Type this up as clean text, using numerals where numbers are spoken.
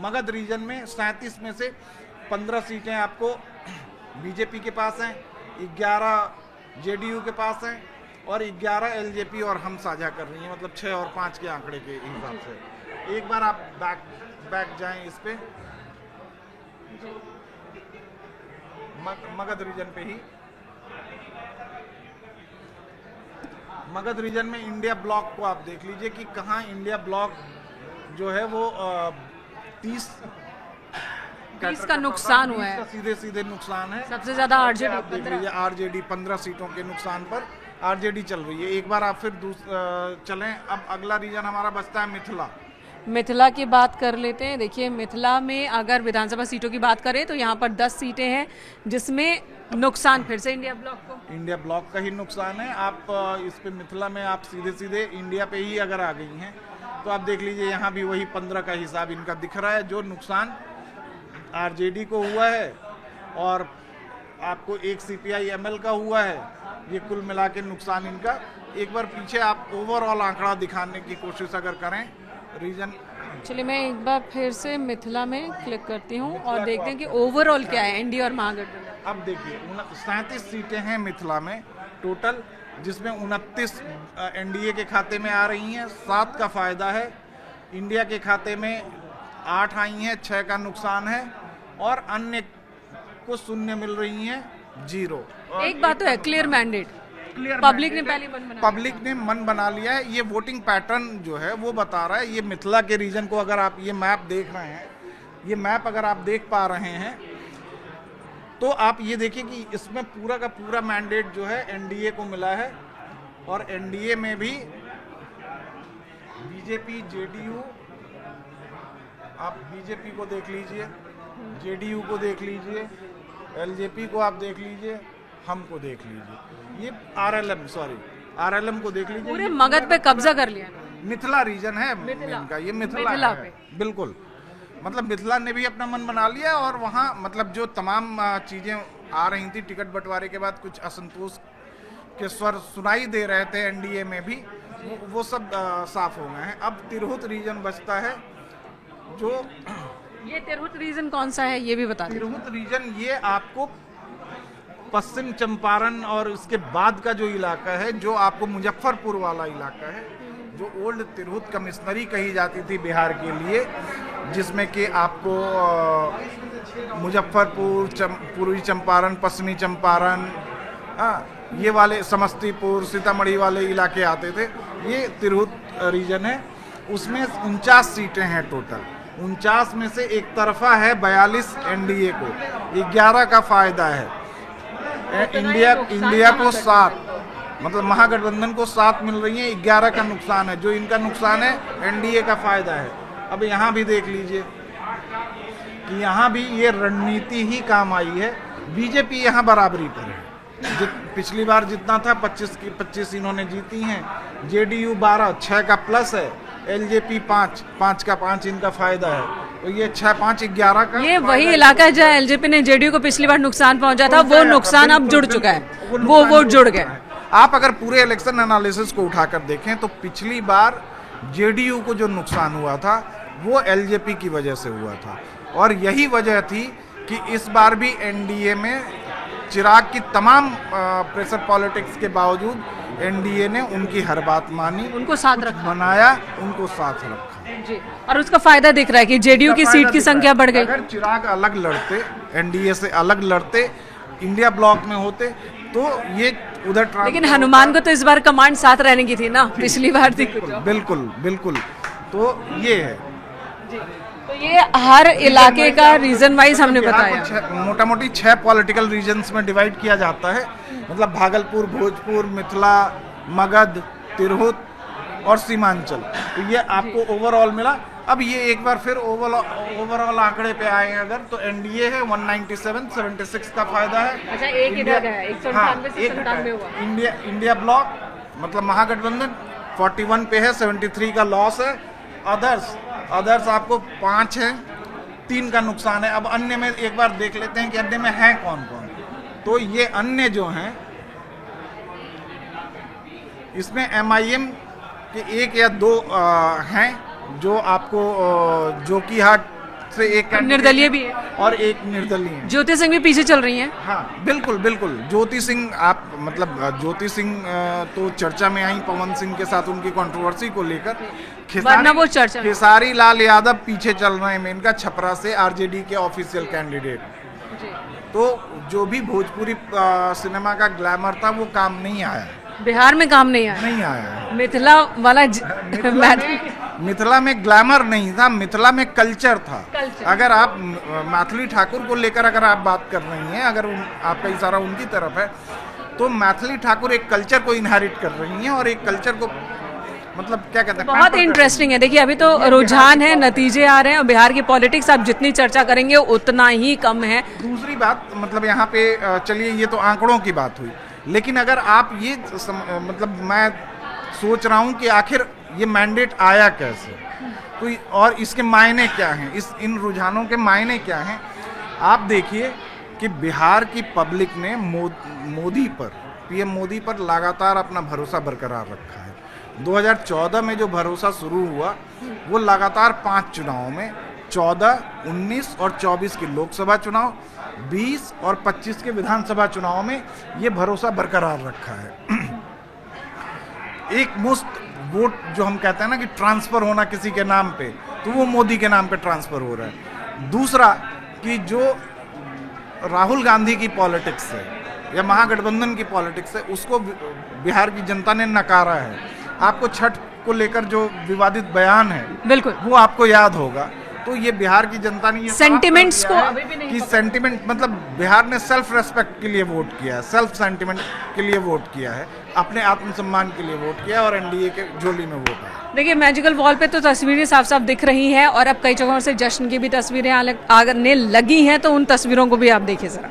Magadh reason में 37 में से 15 सीटें आपको बीजेपी के पास हैं, 11 जेडीयू के पास हैं और 11 एलजेपी और हम साझा कर रही हैं, मतलब 6 और 5 के आंकड़े के हिसाब से। एक बार आप बैक जाएं इस पे मगध रीजन पे ही। मगध रीजन में इंडिया ब्लॉक को आप देख लीजिए कि कहाँ इंडिया ब्लॉक जो है वो 30 का नुकसान हुआ है, सीधे सीधे नुकसान है। सबसे ज्यादा आरजेडी 15 सीटों के नुकसान पर आरजेडी चल रही है। एक बार आप फिर चलें। अब अगला रीजन हमारा बचता है मिथिला। मिथिला की बात कर लेते हैं। देखिए मिथिला में अगर विधानसभा सीटों की बात करें तो यहाँ पर 10 सीटें हैं, जिसमें नुकसान फिर से इंडिया ब्लॉक का ही नुकसान है। आप इस पे मिथिला में आप सीधे सीधे इंडिया पे ही अगर आ गई हैं तो आप देख लीजिए यहाँ भी वही 15 का हिसाब इनका दिख रहा है। जो नुकसान आरजेडी को हुआ है और आपको एक सीपीआई एमएल का हुआ है, ये कुल मिला के नुकसान इनका। एक बार पीछे आप ओवरऑल आंकड़ा दिखाने की कोशिश अगर करें रीजन। चलिए मैं एक बार फिर से मिथिला में क्लिक करती हूँ और देखते हैं कि ओवरऑल क्या है एनडीए और महागठबंधन। अब देखिए 37 सीटें हैं मिथिला में टोटल, जिसमें 29 एनडीए के खाते में आ रही हैं, 7 का फायदा है। इंडिया के खाते में 8 आई हैं, 6 का नुकसान है और अन्य को शून्य मिल रही हैं, 0। एक बात तो है, क्लियर मैंडेट, पब्लिक ने पहले मन बना लिया है। ये वोटिंग पैटर्न जो है वो बता रहा है। ये मिथिला के रीजन को अगर आप ये मैप देख रहे हैं, ये मैप अगर आप देख पा रहे हैं तो आप ये देखिए कि इसमें पूरा का पूरा मैंडेट जो है एनडीए को मिला है। और एनडीए में भी बीजेपी, जेडीयू, आप बीजेपी को देख लीजिए, जेडीयू को देख लीजिए, एलजेपी को आप देख लीजिए, हमको देख लीजिए, ये आरएलएम को देख लीजिए। पूरे मगध पे कब्जा कर लिया। मिथिला रीजन है इनका, ये मिथिला है बिल्कुल। मतलब मिथिला ने भी अपना मन बना लिया और वहाँ मतलब जो तमाम चीजें आ रही थी टिकट बंटवारे के बाद, कुछ असंतोष के स्वर सुनाई दे रहे थे एनडीए में भी, वो सब साफ हो गए हैं। अब तिरहुत रीजन बचता है। जो ये तिरहुत रीजन कौन सा है ये भी बता दें। तिरहुत रीजन ये आपको पश्चिम चंपारण और उसके बाद का जो इलाका है, जो आपको मुजफ्फरपुर वाला इलाका है, जो ओल्ड तिरहुत कमिश्नरी कही जाती थी बिहार के लिए, जिसमें कि आपको मुजफ्फरपुर, पूर्वी चंपारण, पश्चिमी चंपारण, ये वाले समस्तीपुर, सीतामढ़ी वाले इलाके आते थे। ये तिरहुत रीजन है। उसमें 49 सीटें हैं टोटल। 49 में से एक तरफा है 42 एनडीए को, 11 का फायदा है। इंडिया को 7, मतलब महागठबंधन को 7 मिल रही है, 11 का नुकसान है। जो इनका नुकसान है एनडीए का फायदा है। अब यहाँ भी देख लीजिए कि यहाँ भी ये रणनीति ही काम आई है। बीजेपी यहाँ बराबरी पर है। पिछली बार जितना था 25 की 25 इन्होंने जीती हैं। जेडीयू 12, 6 का प्लस है। एलजेपी 5 का 5 इनका फायदा है। तो ये 6, 5, 11 का। ये वही इलाका है जहाँ एलजेपी ने जेडीयू को पिछली बार नुकसान पहुंचा था, वो नुकसान अब जुड़ चुका है, वो वोट जुड़ गए। आप अगर पूरे इलेक्शन एनालिसिस को उठाकर देखें तो पिछली बार जेडीयू को जो नुकसान हुआ था वो एलजेपी की वजह से हुआ था। और यही वजह थी कि इस बार भी एनडीए में चिराग की तमाम प्रेशर पॉलिटिक्स के बावजूद एनडीए ने उनकी हर बात मानी, उनको साथ रखा, बनाया, उनको साथ रखा जी। और उसका फायदा दिख रहा है कि जेडीयू की सीट की संख्या बढ़ गई। अगर चिराग अलग लड़ते, एनडीए से अलग लड़ते, इंडिया ब्लॉक में होते तो ये उधर। लेकिन हनुमान को तो इस बार कमांड साथ रहने की थी ना, पिछली बार थी। बिल्कुल। तो ये है जी। तो ये हर इलाके का रीजन वाइज हमने बताया। मोटा मोटी 6 पॉलिटिकल रीजन्स में डिवाइड किया जाता है। मतलब भागलपुर, भोजपुर, मिथिला, मगध, तिरहुत और सीमांचल। तो ये आपको ओवरऑल मिला। अब ये एक बार फिर ओवरऑल आंकड़े पे आए अगर तो एनडीए है 197, 76 का फायदा है। अच्छा, एक इधर है 197 से 97 हुआ। इंडिया ब्लॉक मतलब महागठबंधन 41 पे है, 73 का लॉस है। अदर्स आपको 5 है, 3 का नुकसान है। अब अन्य में एक बार देख लेते हैं कि अन्य में है कौन कौन। तो ये अन्य जो हैं, इसमें एमआईएम के 1 या 2 हैं जो आपको जोकीहाट से एक candidate निर्दलीय भी है और एक निर्दलीय है। ज्योति सिंह भी पीछे चल रही हैं। हाँ बिल्कुल बिल्कुल। ज्योति सिंह आप मतलब ज्योति सिंह तो चर्चा में आई पवन सिंह के साथ उनकी कंट्रोवर्सी को लेकर। वरना वो चर्चा में। खेसारी लाल यादव पीछे चल रहे हैं मेनका छपरा से आरजेडी के ऑफिशियल कैंडिडेट। तो जो भी भोजपुरी सिनेमा का ग्लैमर था वो काम नहीं आया, बिहार में काम नहीं आया, नहीं आया। मिथिला वाला मिथिला में ग्लैमर नहीं था, मिथिला में कल्चर था। कल्चर। अगर आप मैथिली ठाकुर को लेकर अगर आप बात कर रही हैं, अगर आपका इशारा उनकी तरफ है, तो मैथिली ठाकुर एक कल्चर को इनहेरिट कर रही हैं और एक कल्चर को मतलब क्या कहते हैं, बहुत इंटरेस्टिंग है। देखिए अभी तो रुझान है, नतीजे आ रहे हैं और बिहार की पॉलिटिक्स आप जितनी चर्चा करेंगे उतना ही कम है। दूसरी बात मतलब यहाँ पे चलिए ये तो आंकड़ों की बात हुई, लेकिन अगर आप ये मतलब मैं सोच रहा हूँ कि आखिर ये मैंडेट आया कैसे, तो और इसके मायने क्या हैं, इन रुझानों के मायने क्या हैं। आप देखिए कि बिहार की पब्लिक ने मोदी पर, पीएम मोदी पर लगातार अपना भरोसा बरकरार रखा है। 2014 में जो भरोसा शुरू हुआ वो लगातार 5 चुनावों में 14, 19 और 24 के लोकसभा चुनाव, 20 और 25 के विधानसभा चुनाव में ये भरोसा बरकरार रखा है। एक मुश्त वोट जो हम कहते हैं ना कि ट्रांसफर होना किसी के नाम पे, तो वो मोदी के नाम पे ट्रांसफर हो रहा है। दूसरा कि जो राहुल गांधी की पॉलिटिक्स है या महागठबंधन की पॉलिटिक्स है उसको बिहार की जनता ने नकारा है। आपको छठ को लेकर जो विवादित बयान है बिल्कुल वो आपको याद होगा। तो ये बिहार की जनता ने ये सेंटिमेंट्स को अभी भी नहीं कि सेंटिमेंट मतलब बिहार ने सेल्फ रेस्पेक्ट के लिए वोट किया है, सेल्फ सेंटिमेंट के लिए वोट किया है, अपने आत्मसम्मान के लिए वोट किया और एनडीए के झोली में वोट आया। देखिए मैजिकल वॉल पे तो तस्वीरें साफ साफ दिख रही हैं और अब कई जगहों से जश्न की भी तस्वीरें आने लगी हैं, तो उन तस्वीरों को भी आप देखिए जरा।